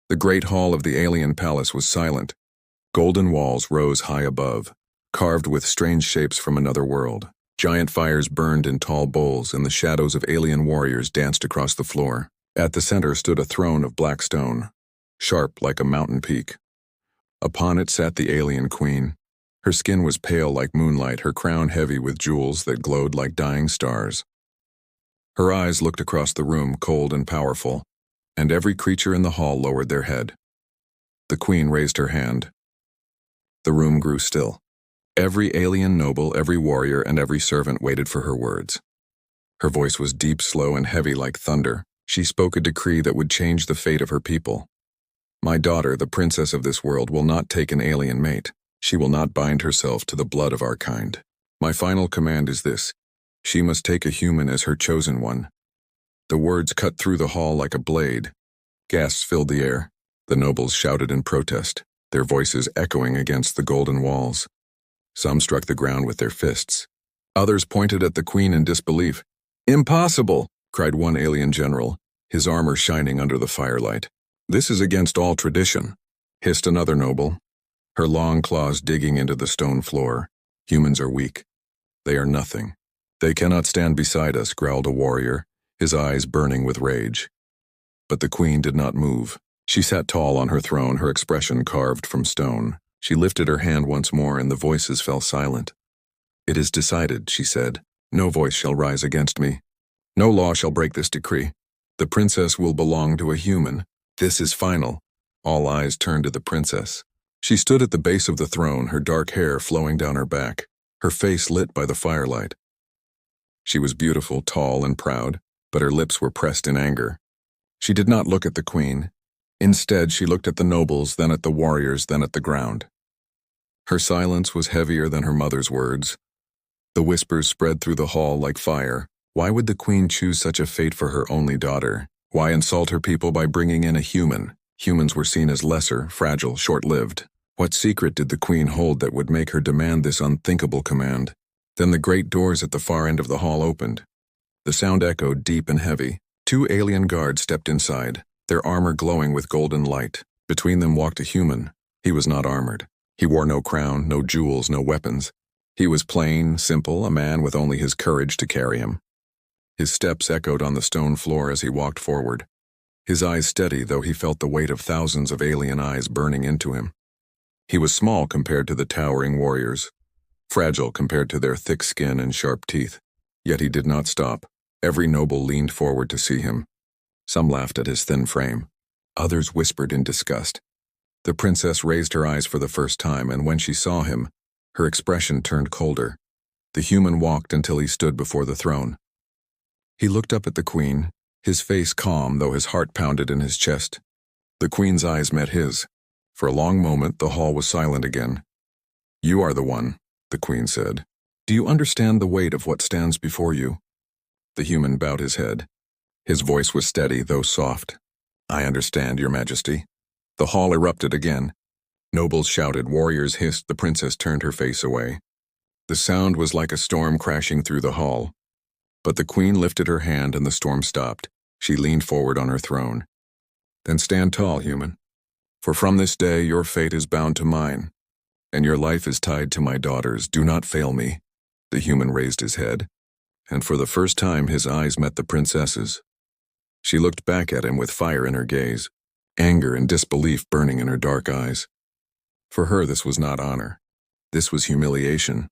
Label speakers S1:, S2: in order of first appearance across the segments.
S1: The great hall of the alien palace was silent. Golden walls rose high above, carved with strange shapes from another world. Giant fires burned in tall bowls, and the shadows of alien warriors danced across the floor. At the center stood a throne of black stone, sharp like a mountain peak. Upon it sat the alien queen. Her skin was pale like moonlight, her crown heavy with jewels that glowed like dying stars. Her eyes looked across the room, cold and powerful, and every creature in the hall lowered their head. The queen raised her hand. The room grew still. Every alien noble, every warrior, and every servant waited for her words. Her voice was deep, slow, and heavy like thunder. She spoke a decree that would change the fate of her people. My daughter, the princess of this world, will not take an alien mate. She will not bind herself to the blood of our kind. My final command is this: she must take a human as her chosen one. The words cut through the hall like a blade. Gasps filled the air. The nobles shouted in protest, their voices echoing against the golden walls. Some struck the ground with their fists. Others pointed at the queen in disbelief. "Impossible!" cried one alien general, his armor shining under the firelight. "This is against all tradition," hissed another noble, her long claws digging into the stone floor. "Humans are weak. They are nothing. They cannot stand beside us," growled a warrior, his eyes burning with rage. But the queen did not move. She sat tall on her throne, her expression carved from stone. She lifted her hand once more, and the voices fell silent. "It is decided," she said. "No voice shall rise against me. No law shall break this decree. The princess will belong to a human. This is final." All eyes turned to the princess. She stood at the base of the throne, her dark hair flowing down her back, her face lit by the firelight. She was beautiful, tall, and proud, but her lips were pressed in anger. She did not look at the queen. Instead, she looked at the nobles, then at the warriors, then at the ground. Her silence was heavier than her mother's words. The whispers spread through the hall like fire. Why would the queen choose such a fate for her only daughter? Why insult her people by bringing in a human? Humans were seen as lesser, fragile, short-lived. What secret did the queen hold that would make her demand this unthinkable command? Then the great doors at the far end of the hall opened. The sound echoed deep and heavy. 2 alien guards stepped inside, their armor glowing with golden light. Between them walked a human. He was not armored. He wore no crown, no jewels, no weapons. He was plain, simple, a man with only his courage to carry him. His steps echoed on the stone floor as he walked forward. His eyes steady, though he felt the weight of thousands of alien eyes burning into him. He was small compared to the towering warriors, fragile compared to their thick skin and sharp teeth. Yet he did not stop. Every noble leaned forward to see him. Some laughed at his thin frame. Others whispered in disgust. The princess raised her eyes for the first time, and when she saw him, her expression turned colder. The human walked until he stood before the throne. He looked up at the queen, his face calm though his heart pounded in his chest. The queen's eyes met his. For a long moment, the hall was silent again. "You are the one," the queen said. "Do you understand the weight of what stands before you?" The human bowed his head. His voice was steady, though soft. "I understand, Your Majesty." The hall erupted again. Nobles shouted, warriors hissed, the princess turned her face away. The sound was like a storm crashing through the hall. But the queen lifted her hand and the storm stopped. She leaned forward on her throne. "Then stand tall, human. For from this day your fate is bound to mine, and your life is tied to my daughter's. Do not fail me." The human raised his head, and for the first time his eyes met the princess's. She looked back at him with fire in her gaze, anger and disbelief burning in her dark eyes. For her, this was not honor. This was humiliation.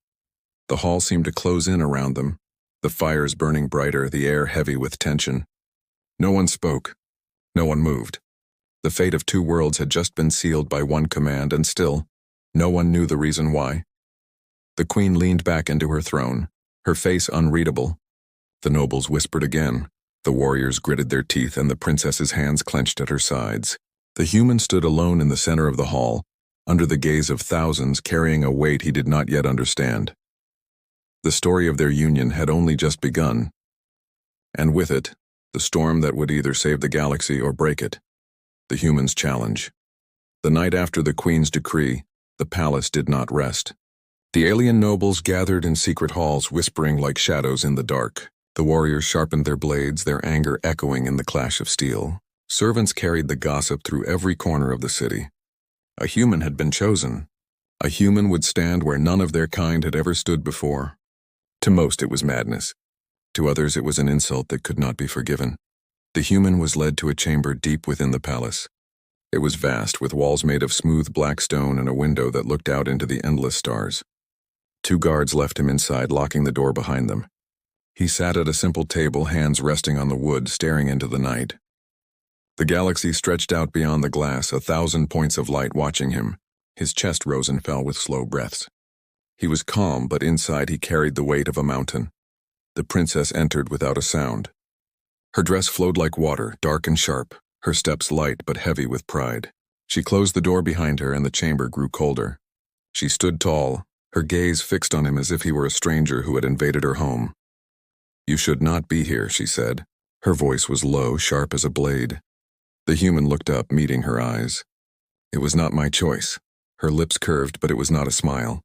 S1: The hall seemed to close in around them, the fires burning brighter, the air heavy with tension. No one spoke. No one moved. The fate of 2 worlds had just been sealed by one command, and still, no one knew the reason why. The queen leaned back into her throne, her face unreadable. The nobles whispered again. The warriors gritted their teeth, and the princess's hands clenched at her sides. The human stood alone in the center of the hall, under the gaze of thousands, carrying a weight he did not yet understand. The story of their union had only just begun, and with it, the storm that would either save the galaxy or break it. The human's challenge. The night after the queen's decree, the palace did not rest. The alien nobles gathered in secret halls, whispering like shadows in the dark. The warriors sharpened their blades, their anger echoing in the clash of steel. Servants carried the gossip through every corner of the city. A human had been chosen. A human would stand where none of their kind had ever stood before. To most it was madness. To others it was an insult that could not be forgiven. The human was led to a chamber deep within the palace. It was vast, with walls made of smooth black stone and a window that looked out into the endless stars. 2 guards left him inside, locking the door behind them. He sat at a simple table, hands resting on the wood, staring into the night. The galaxy stretched out beyond the glass, 1,000 points of light watching him. His chest rose and fell with slow breaths. He was calm, but inside he carried the weight of a mountain. The princess entered without a sound. Her dress flowed like water, dark and sharp, her steps light but heavy with pride. She closed the door behind her and the chamber grew colder. She stood tall, her gaze fixed on him as if he were a stranger who had invaded her home. "You should not be here," she said. Her voice was low, sharp as a blade. The human looked up, meeting her eyes. "It was not my choice." Her lips curved, but it was not a smile.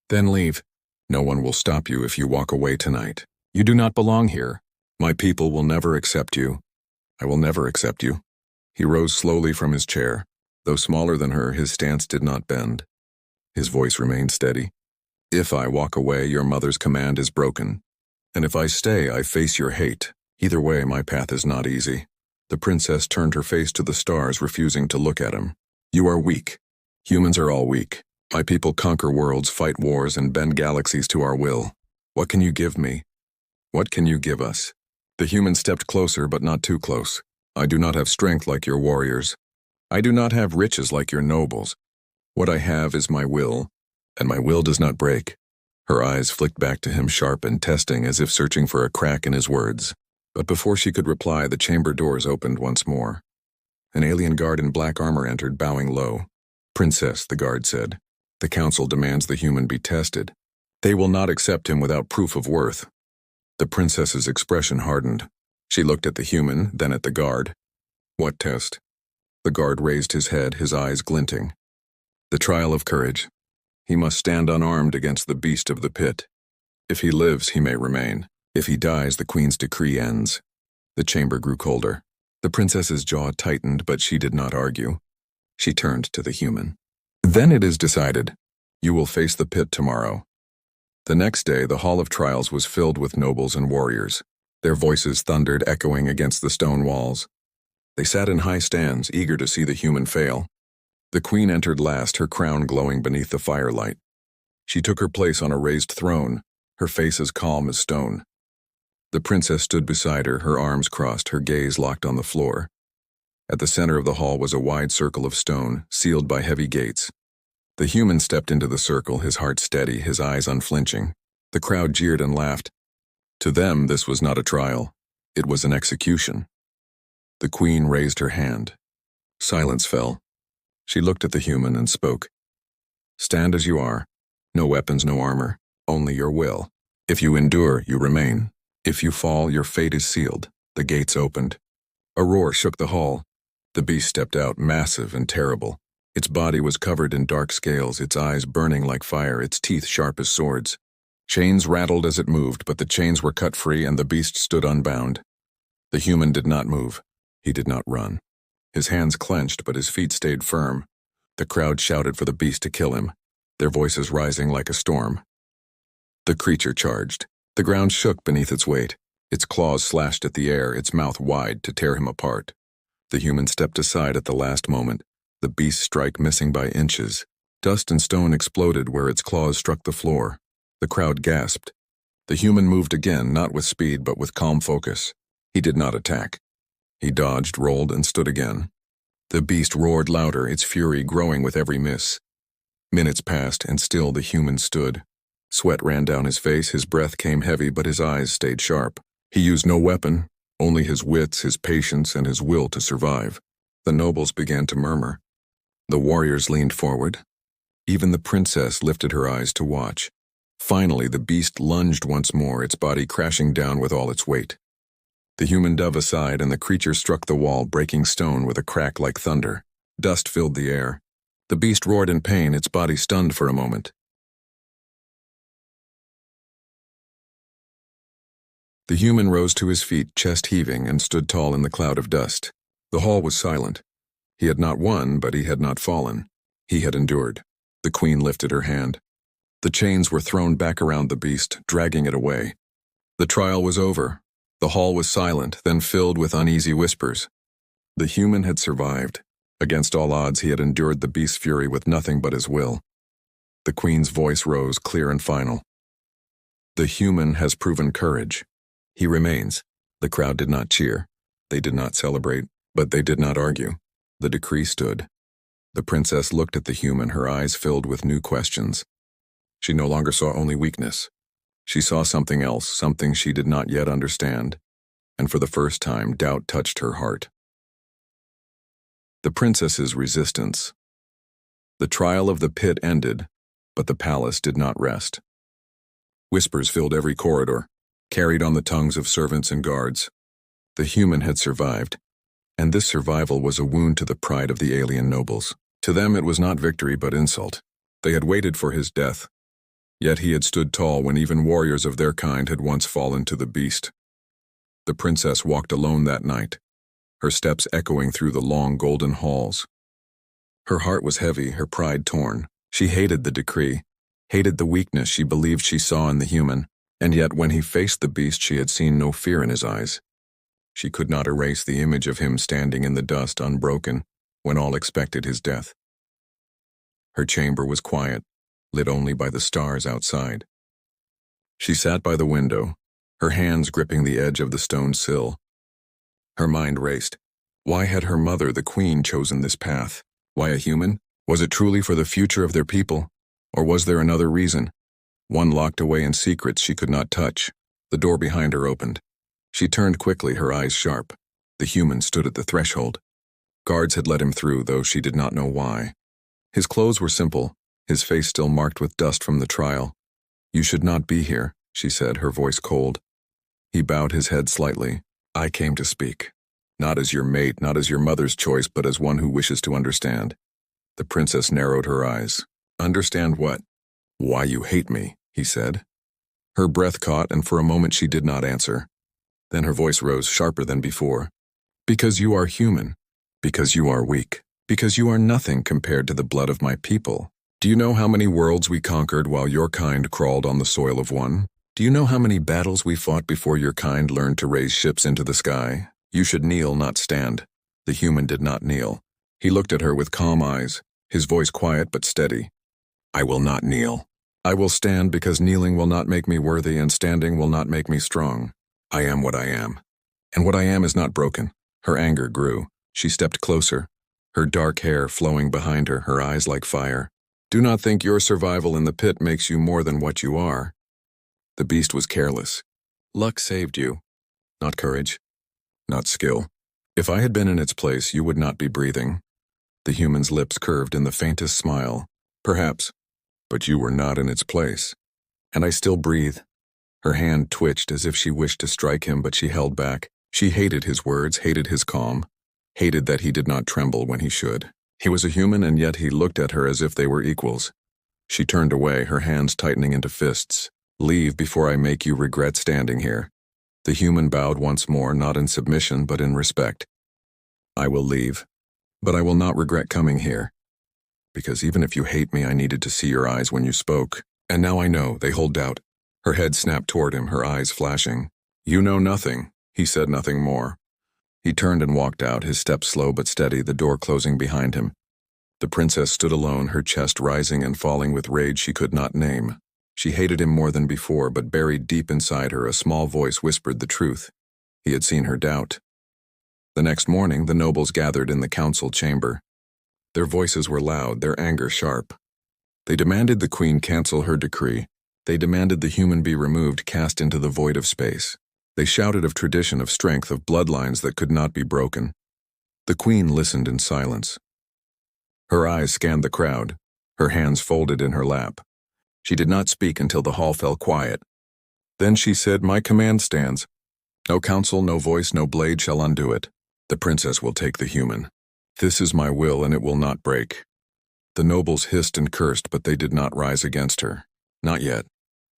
S1: "Then leave. No one will stop you if you walk away tonight. You do not belong here. My people will never accept you. I will never accept you." He rose slowly from his chair. Though smaller than her, his stance did not bend. His voice remained steady. "If I walk away, your mother's command is broken. And if I stay, I face your hate. Either way, my path is not easy." The princess turned her face to the stars, refusing to look at him. "You are weak. Humans are all weak. My people conquer worlds, fight wars, and bend galaxies to our will. What can you give me? What can you give us?" The human stepped closer, but not too close. "I do not have strength like your warriors. I do not have riches like your nobles. What I have is my will, and my will does not break." Her eyes flicked back to him, sharp and testing, as if searching for a crack in his words. But before she could reply, the chamber doors opened once more. An alien guard in black armor entered, bowing low. "Princess," the guard said, "the council demands the human be tested. They will not accept him without proof of worth." The princess's expression hardened. She looked at the human, then at the guard. "What test?" The guard raised his head, his eyes glinting. "The trial of courage. He must stand unarmed against the beast of the pit. If he lives, he may remain. If he dies, the queen's decree ends." The chamber grew colder. The princess's jaw tightened, but she did not argue. She turned to the human. "Then it is decided. You will face the pit tomorrow." The next day, the hall of trials was filled with nobles and warriors. Their voices thundered, echoing against the stone walls. They sat in high stands, eager to see the human fail. The queen entered last, her crown glowing beneath the firelight. She took her place on a raised throne, her face as calm as stone. The princess stood beside her, her arms crossed, her gaze locked on the floor. At the center of the hall was a wide circle of stone, sealed by heavy gates. The human stepped into the circle, his heart steady, his eyes unflinching. The crowd jeered and laughed. To them, this was not a trial. It was an execution. The queen raised her hand. Silence fell. She looked at the human and spoke. "Stand as you are. No weapons, no armor. Only your will. If you endure, you remain. If you fall, your fate is sealed." The gates opened. A roar shook the hall. The beast stepped out, massive and terrible. Its body was covered in dark scales, its eyes burning like fire, its teeth sharp as swords. Chains rattled as it moved, but the chains were cut free and the beast stood unbound. The human did not move. He did not run. His hands clenched, but his feet stayed firm. The crowd shouted for the beast to kill him, their voices rising like a storm. The creature charged. The ground shook beneath its weight. Its claws slashed at the air, its mouth wide to tear him apart. The human stepped aside at the last moment, the beast's strike missing by inches. Dust and stone exploded where its claws struck the floor. The crowd gasped. The human moved again, not with speed but with calm focus. He did not attack. He dodged, rolled, and stood again. The beast roared louder, its fury growing with every miss. Minutes passed, and still the human stood. Sweat ran down his face, his breath came heavy, but his eyes stayed sharp. He used no weapon, only his wits, his patience, and his will to survive. The nobles began to murmur. The warriors leaned forward. Even the princess lifted her eyes to watch. Finally, the beast lunged once more, its body crashing down with all its weight. The human dove aside, and the creature struck the wall, breaking stone with a crack like thunder. Dust filled the air. The beast roared in pain, its body stunned for a moment. The human rose to his feet, chest heaving, and stood tall in the cloud of dust. The hall was silent. He had not won, but he had not fallen. He had endured. The queen lifted her hand. The chains were thrown back around the beast, dragging it away. The trial was over. The hall was silent, then filled with uneasy whispers. The human had survived. Against all odds, he had endured the beast's fury with nothing but his will. The queen's voice rose, clear and final. The human has proven courage. He remains. The crowd did not cheer. They did not celebrate, but they did not argue. The decree stood. The princess looked at the human, her eyes filled with new questions. She no longer saw only weakness. She saw something else, something she did not yet understand, and for the first time, doubt touched her heart. The princess's resistance. The trial of the pit ended, but the palace did not rest. Whispers filled every corridor, carried on the tongues of servants and guards. The human had survived, and this survival was a wound to the pride of the alien nobles. To them it was not victory but insult. They had waited for his death, yet he had stood tall when even warriors of their kind had once fallen to the beast. The princess walked alone that night, her steps echoing through the long golden halls. Her heart was heavy, her pride torn. She hated the decree, hated the weakness she believed she saw in the human, and yet when he faced the beast she had seen no fear in his eyes. She could not erase the image of him standing in the dust unbroken when all expected his death. Her chamber was quiet, lit only by the stars outside. She sat by the window, her hands gripping the edge of the stone sill. Her mind raced. Why had her mother, the queen, chosen this path? Why a human? Was it truly for the future of their people? Or was there another reason? One locked away in secrets she could not touch. The door behind her opened. She turned quickly, her eyes sharp. The human stood at the threshold. Guards had let him through, though she did not know why. His clothes were simple, his face still marked with dust from the trial. "You should not be here," she said, her voice cold. He bowed his head slightly. "I came to speak. Not as your mate, not as your mother's choice, but as one who wishes to understand." The princess narrowed her eyes. "Understand what?" "Why you hate me," he said. Her breath caught, and for a moment she did not answer. Then her voice rose sharper than before. "Because you are human. Because you are weak. Because you are nothing compared to the blood of my people. Do you know how many worlds we conquered while your kind crawled on the soil of one? Do you know how many battles we fought before your kind learned to raise ships into the sky? You should kneel, not stand." The human did not kneel. He looked at her with calm eyes, his voice quiet but steady. "I will not kneel. I will stand because kneeling will not make me worthy and standing will not make me strong. I am what I am. And what I am is not broken." Her anger grew. She stepped closer, her dark hair flowing behind her, her eyes like fire. "Do not think your survival in the pit makes you more than what you are." The beast was careless. "Luck saved you, not courage, not skill. If I had been in its place, you would not be breathing." The human's lips curved in the faintest smile. "Perhaps, but you were not in its place. And I still breathe." Her hand twitched as if she wished to strike him, but she held back. She hated his words, hated his calm, hated that he did not tremble when he should. He was a human, and yet he looked at her as if they were equals. She turned away, her hands tightening into fists. "Leave before I make you regret standing here." The human bowed once more, not in submission but in respect. "I will leave, but I will not regret coming here. Because even if you hate me, I needed to see your eyes when you spoke. And now I know, they hold doubt." Her head snapped toward him, her eyes flashing. "You know nothing." He said nothing more. He turned and walked out, his steps slow but steady, the door closing behind him. The princess stood alone, her chest rising and falling with rage she could not name. She hated him more than before, but buried deep inside her, a small voice whispered the truth. He had seen her doubt. The next morning, the nobles gathered in the council chamber. Their voices were loud, their anger sharp. They demanded the queen cancel her decree. They demanded the human be removed, cast into the void of space. They shouted of tradition, of strength, of bloodlines that could not be broken. The queen listened in silence. Her eyes scanned the crowd, her hands folded in her lap. She did not speak until the hall fell quiet. Then she said, "My command stands. No counsel, no voice, no blade shall undo it. The princess will take the human. This is my will, and it will not break." The nobles hissed and cursed, but they did not rise against her. Not yet.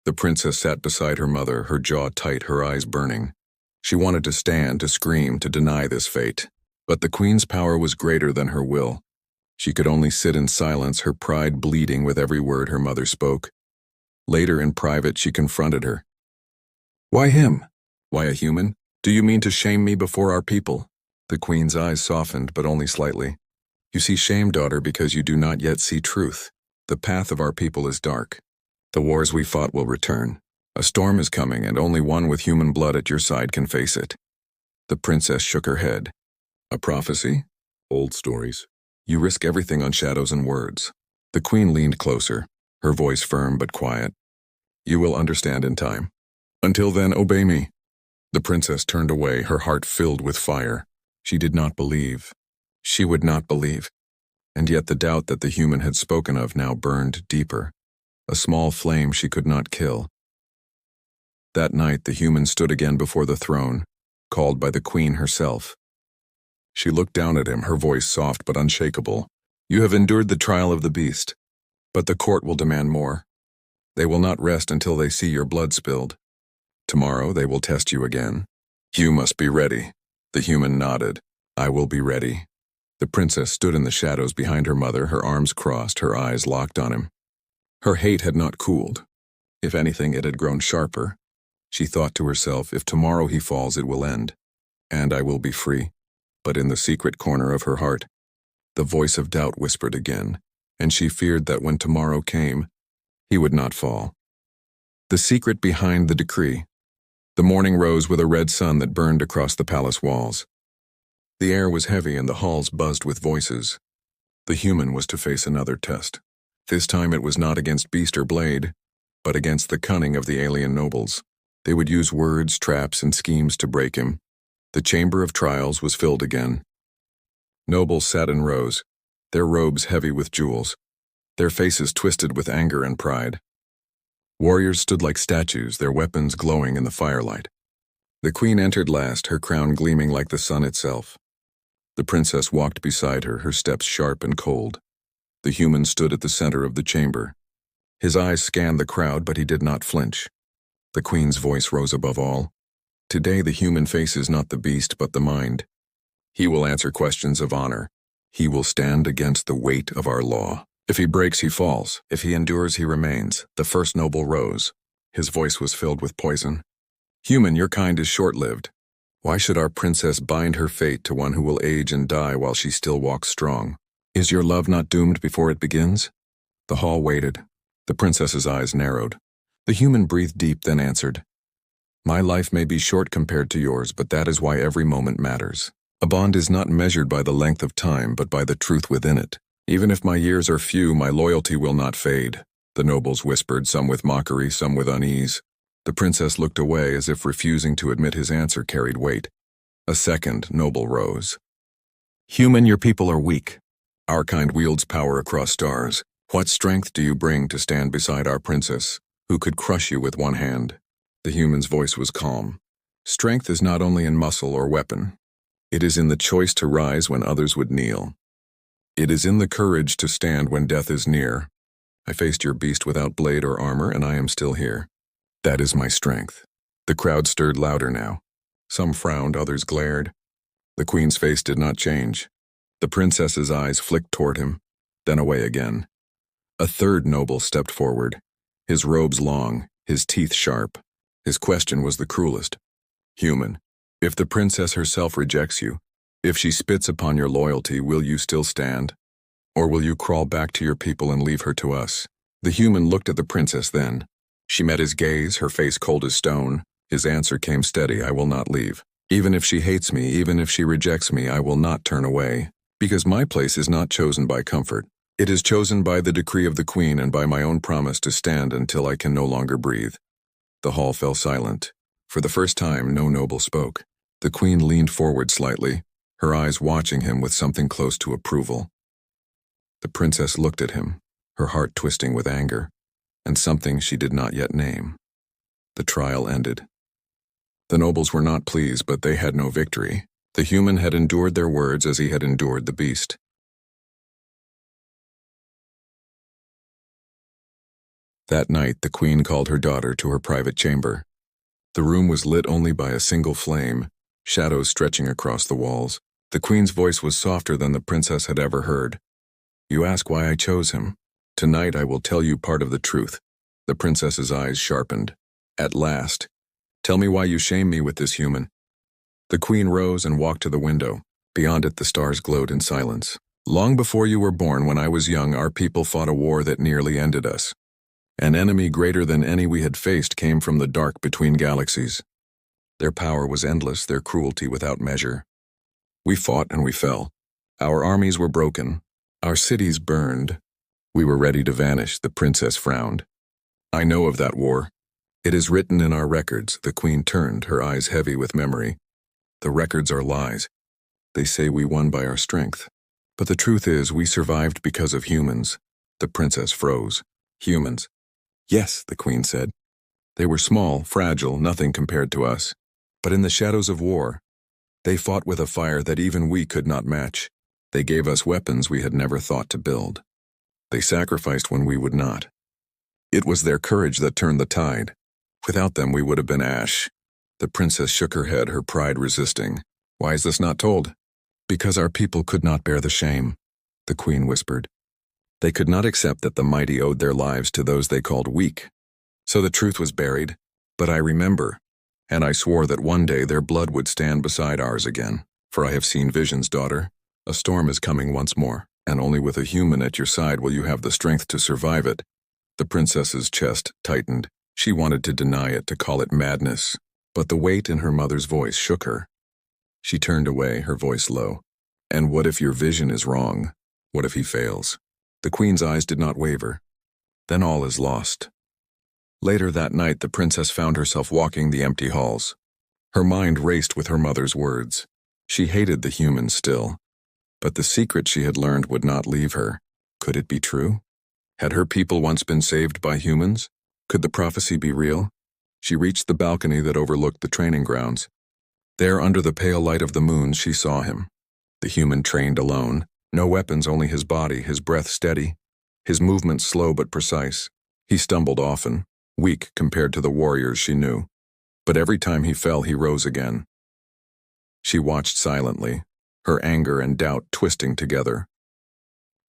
S1: The princess sat beside her mother, her jaw tight, her eyes burning. She wanted to stand, to scream, to deny this fate. But the queen's power was greater than her will. She could only sit in silence, her pride bleeding with every word her mother spoke. Later, in private, she confronted her. "Why him? Why a human? Do you mean to shame me before our people?" The queen's eyes softened, but only slightly. "You see shame, daughter, because you do not yet see truth. The path of our people is dark. The wars we fought will return. A storm is coming, and only one with human blood at your side can face it." The princess shook her head. "A prophecy? Old stories. You risk everything on shadows and words." The queen leaned closer, her voice firm but quiet. "You will understand in time. Until then, obey me." The princess turned away, her heart filled with fire. She did not believe. She would not believe. And yet the doubt that the human had spoken of now burned deeper, a small flame she could not kill. That night the human stood again before the throne, called by the queen herself. She looked down at him, her voice soft but unshakable. "You have endured the trial of the beast, but the court will demand more. They will not rest until they see your blood spilled. Tomorrow they will test you again. You must be ready." The human nodded. "I will be ready." The princess stood in the shadows behind her mother, her arms crossed, her eyes locked on him. Her hate had not cooled. If anything, it had grown sharper. She thought to herself, if tomorrow he falls, it will end, and I will be free. But in the secret corner of her heart, the voice of doubt whispered again, and she feared that when tomorrow came, he would not fall. The secret behind the decree. The morning rose with a red sun that burned across the palace walls. The air was heavy and the halls buzzed with voices. The human was to face another test. This time it was not against beast or blade, but against the cunning of the alien nobles. They would use words, traps, and schemes to break him. The chamber of trials was filled again. Nobles sat in rows, their robes heavy with jewels, their faces twisted with anger and pride. Warriors stood like statues, their weapons glowing in the firelight. The queen entered last, her crown gleaming like the sun itself. The princess walked beside her, her steps sharp and cold. The human stood at the center of the chamber. His eyes scanned the crowd, but he did not flinch. The queen's voice rose above all. Today the human faces not the beast, but the mind. He will answer questions of honor. He will stand against the weight of our law. If he breaks, he falls. If he endures, he remains. The first noble rose. His voice was filled with poison. "Human, your kind is short-lived. Why should our princess bind her fate to one who will age and die while she still walks strong? Is your love not doomed before it begins?" The hall waited. The princess's eyes narrowed. The human breathed deep, then answered, "My life may be short compared to yours, but that is why every moment matters. A bond is not measured by the length of time, but by the truth within it. Even if my years are few, my loyalty will not fade," the nobles whispered, some with mockery, some with unease. The princess looked away as if refusing to admit his answer carried weight. A second noble rose. "Human, your people are weak. Our kind wields power across stars. What strength do you bring to stand beside our princess, who could crush you with one hand?" The human's voice was calm. "Strength is not only in muscle or weapon. It is in the choice to rise when others would kneel. It is in the courage to stand when death is near. I faced your beast without blade or armor, and I am still here. That is my strength." The crowd stirred louder now. Some frowned, others glared. The queen's face did not change. The princess's eyes flicked toward him, then away again. A third noble stepped forward, his robes long, his teeth sharp. His question was the cruelest. "Human, if the princess herself rejects you, if she spits upon your loyalty, will you still stand? Or will you crawl back to your people and leave her to us?" The human looked at the princess then. She met his gaze, her face cold as stone. His answer came steady, "I will not leave. Even if she hates me, even if she rejects me, I will not turn away. Because my place is not chosen by comfort. It is chosen by the decree of the queen and by my own promise to stand until I can no longer breathe." The hall fell silent. For the first time, no noble spoke. The queen leaned forward slightly, her eyes watching him with something close to approval. The princess looked at him, her heart twisting with anger, and something she did not yet name. The trial ended. The nobles were not pleased, but they had no victory. The human had endured their words as he had endured the beast. That night, the queen called her daughter to her private chamber. The room was lit only by a single flame, shadows stretching across the walls. The queen's voice was softer than the princess had ever heard. You ask why I chose him. Tonight I will tell you part of the truth. The princess's eyes sharpened. At last. Tell me why you shame me with this human. The queen rose and walked to the window. Beyond it the stars glowed in silence. Long before you were born, when I was young, our people fought a war that nearly ended us. An enemy greater than any we had faced came from the dark between galaxies. Their power was endless, their cruelty without measure. We fought and we fell. Our armies were broken. Our cities burned. We were ready to vanish. The princess frowned. I know of that war. It is written in our records. The queen turned, her eyes heavy with memory. The records are lies. They say we won by our strength. But the truth is, we survived because of humans. The princess froze. Humans. Yes, the queen said. They were small, fragile, nothing compared to us. But in the shadows of war, they fought with a fire that even we could not match. They gave us weapons we had never thought to build. They sacrificed when we would not. It was their courage that turned the tide. Without them, we would have been ash. The princess shook her head, her pride resisting. Why is this not told? Because our people could not bear the shame, the queen whispered. They could not accept that the mighty owed their lives to those they called weak. So the truth was buried, but I remember, and I swore that one day their blood would stand beside ours again. For I have seen visions, daughter. A storm is coming once more, and only with a human at your side will you have the strength to survive it. The princess's chest tightened. She wanted to deny it, to call it madness, but the weight in her mother's voice shook her. She turned away, her voice low. And what if your vision is wrong? What if he fails? The queen's eyes did not waver. Then all is lost. Later that night, the princess found herself walking the empty halls. Her mind raced with her mother's words. She hated the humans still. But the secret she had learned would not leave her. Could it be true? Had her people once been saved by humans? Could the prophecy be real? She reached the balcony that overlooked the training grounds. There, under the pale light of the moon, she saw him. The human trained alone. No weapons, only his body, his breath steady. His movements slow but precise. He stumbled often, weak compared to the warriors she knew. But every time he fell, he rose again. She watched silently, her anger and doubt twisting together.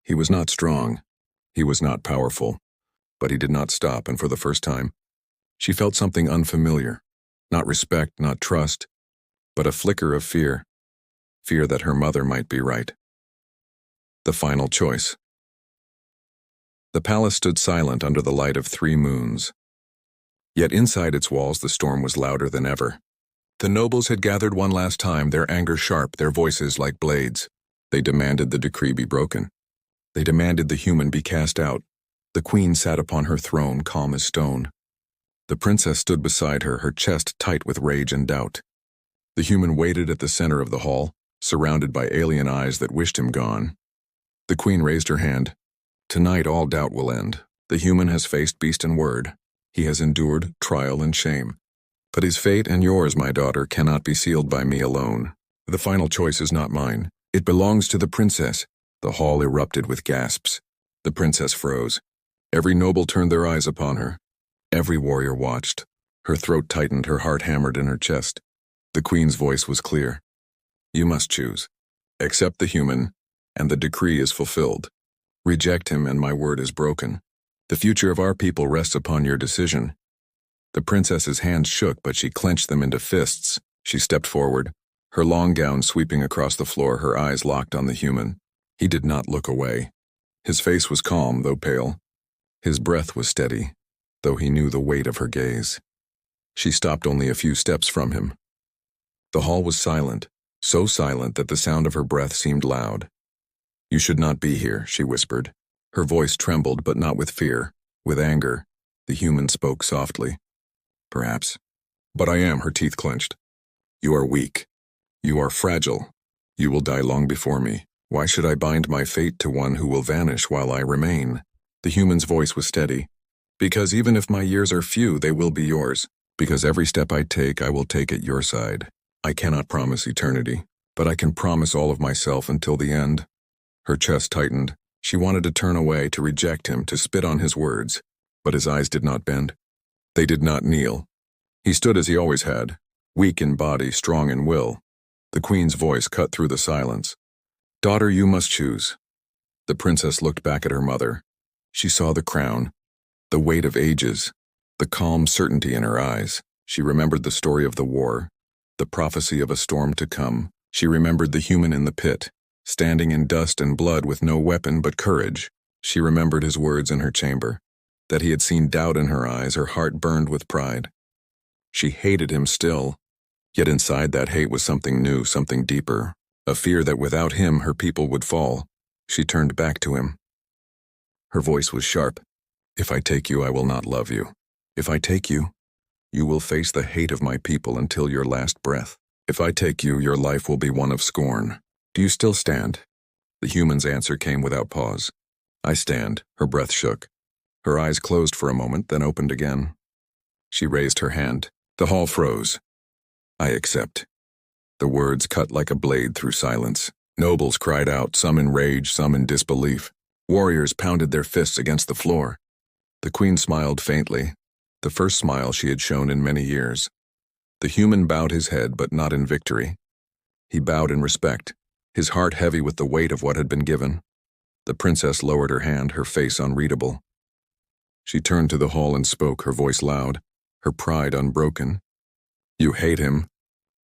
S1: He was not strong. He was not powerful. But he did not stop, and for the first time, she felt something unfamiliar. Not respect, not trust, but a flicker of fear. Fear that her mother might be right. The final choice. The palace stood silent under the light of 3 moons. Yet inside its walls the storm was louder than ever. The nobles had gathered one last time, their anger sharp, their voices like blades. They demanded the decree be broken. They demanded the human be cast out. The queen sat upon her throne, calm as stone. The princess stood beside her, her chest tight with rage and doubt. The human waited at the center of the hall, surrounded by alien eyes that wished him gone. The queen raised her hand. Tonight all doubt will end. The human has faced beast and word. He has endured trial and shame. But his fate and yours, my daughter, cannot be sealed by me alone. The final choice is not mine. It belongs to the princess. The hall erupted with gasps. The princess froze. Every noble turned their eyes upon her. Every warrior watched. Her throat tightened, her heart hammered in her chest. The queen's voice was clear. You must choose. Accept the human, and the decree is fulfilled. Reject him, and my word is broken. The future of our people rests upon your decision. The princess's hands shook, but she clenched them into fists. She stepped forward, her long gown sweeping across the floor, her eyes locked on the human. He did not look away. His face was calm, though pale. His breath was steady, though he knew the weight of her gaze. She stopped only a few steps from him. The hall was silent, so silent that the sound of her breath seemed loud. You should not be here, she whispered. Her voice trembled, but not with fear, with anger. The human spoke softly. Perhaps. But I am, her teeth clenched. You are weak. You are fragile. You will die long before me. Why should I bind my fate to one who will vanish while I remain? The human's voice was steady. Because even if my years are few, they will be yours. Because every step I will take at your side. I cannot promise eternity, but I can promise all of myself until the end. Her chest tightened. She wanted to turn away, to reject him, to spit on his words. But his eyes did not bend. They did not kneel. He stood as he always had, weak in body, strong in will. The queen's voice cut through the silence. "Daughter, you must choose." The princess looked back at her mother. She saw the crown, the weight of ages, the calm certainty in her eyes. She remembered the story of the war, the prophecy of a storm to come. She remembered the human in the pit, standing in dust and blood with no weapon but courage. She remembered his words in her chamber, that he had seen doubt in her eyes. Her heart burned with pride. She hated him still, yet inside that hate was something new, something deeper, a fear that without him her people would fall. She turned back to him. Her voice was sharp. "If I take you, I will not love you. If I take you, you will face the hate of my people until your last breath. If I take you, your life will be one of scorn. Do you still stand?" The human's answer came without pause. "I stand." Her breath shook. Her eyes closed for a moment, then opened again. She raised her hand. The hall froze. "I accept." The words cut like a blade through silence. Nobles cried out, some in rage, some in disbelief. Warriors pounded their fists against the floor. The queen smiled faintly, the first smile she had shown in many years. The human bowed his head, but not in victory. He bowed in respect, his heart heavy with the weight of what had been given. The princess lowered her hand, her face unreadable. She turned to the hall and spoke, her voice loud, her pride unbroken. "You hate him.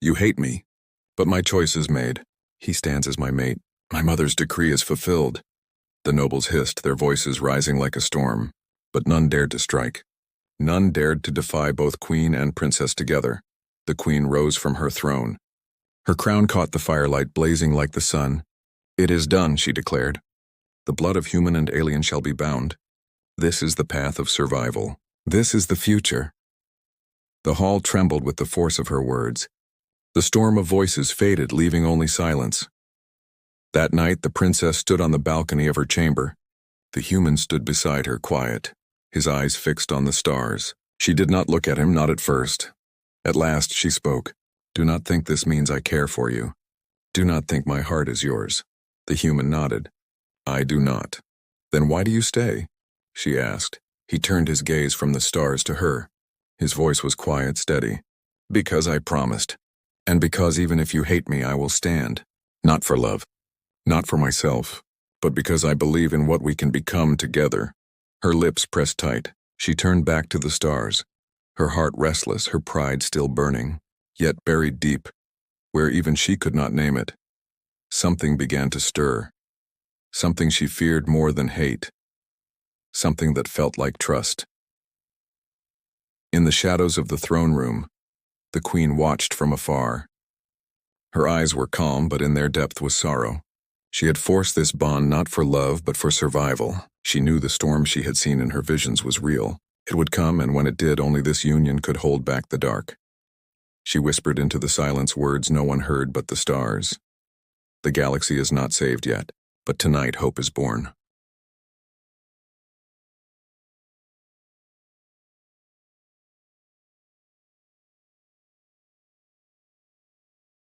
S1: You hate me. But my choice is made. He stands as my mate. My mother's decree is fulfilled." The nobles hissed, their voices rising like a storm. But none dared to strike. None dared to defy both queen and princess together. The queen rose from her throne. Her crown caught the firelight, blazing like the sun. "It is done," she declared. "The blood of human and alien shall be bound. This is the path of survival. This is the future." The hall trembled with the force of her words. The storm of voices faded, leaving only silence. That night, the princess stood on the balcony of her chamber. The human stood beside her, quiet, his eyes fixed on the stars. She did not look at him, not at first. At last she spoke. "Do not think this means I care for you. Do not think my heart is yours." The human nodded. "I do not." "Then why do you stay?" she asked. He turned his gaze from the stars to her. His voice was quiet, steady. "Because I promised. And because even if you hate me, I will stand. Not for love. Not for myself. But because I believe in what we can become together." Her lips pressed tight. She turned back to the stars, her heart restless, her pride still burning, yet buried deep, where even she could not name it. Something began to stir. Something she feared more than hate. Something that felt like trust. In the shadows of the throne room, the queen watched from afar. Her eyes were calm, but in their depth was sorrow. She had forced this bond not for love, but for survival. She knew the storm she had seen in her visions was real. It would come, and when it did, only this union could hold back the dark. She whispered into the silence words no one heard but the stars. "The galaxy is not saved yet, but tonight hope is born."